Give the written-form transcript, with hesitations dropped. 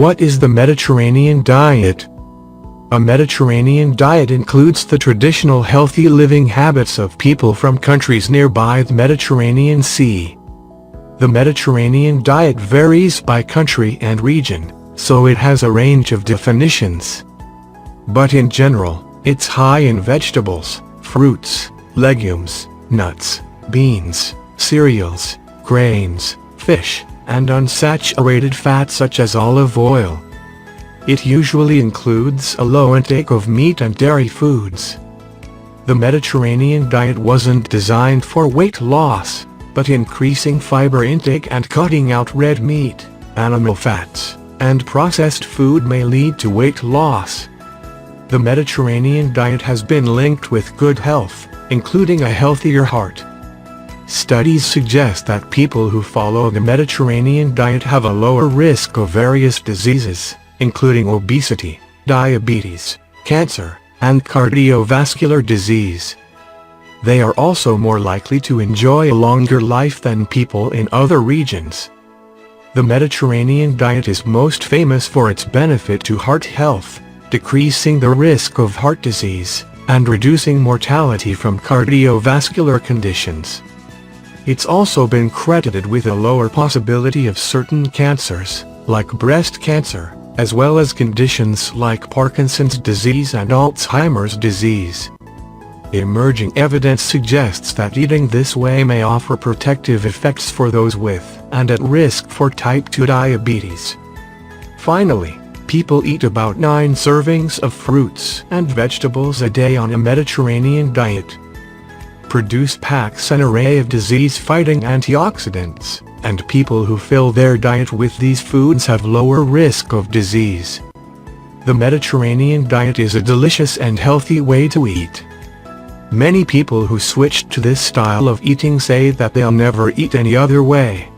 What is the Mediterranean diet? A Mediterranean diet includes the traditional healthy living habits of people from countries nearby the Mediterranean Sea. The Mediterranean diet varies by country and region, so it has a range of definitions. But in general, it's high in vegetables, fruits, legumes, nuts, beans, cereals, grains, fish, and unsaturated fats such as olive oil. It usually includes a low intake of meat and dairy foods. The Mediterranean diet wasn't designed for weight loss, but increasing fiber intake and cutting out red meat, animal fats, and processed food may lead to weight loss. The Mediterranean diet has been linked with good health, including a healthier heart. Studies suggest that people who follow the Mediterranean diet have a lower risk of various diseases, including obesity, diabetes, cancer, and cardiovascular disease. They are also more likely to enjoy a longer life than people in other regions. The Mediterranean diet is most famous for its benefit to heart health, decreasing the risk of heart disease, and reducing mortality from cardiovascular conditions. It's also been credited with a lower possibility of certain cancers, like breast cancer, as well as conditions like Parkinson's disease and Alzheimer's disease. Emerging evidence suggests that eating this way may offer protective effects for those with and at risk for type 2 diabetes. Finally, people eat about 9 servings of fruits and vegetables a day on a Mediterranean diet. Produce packs an array of disease-fighting antioxidants, and people who fill their diet with these foods have lower risk of disease. The Mediterranean diet is a delicious and healthy way to eat. Many people who switched to this style of eating say that they'll never eat any other way.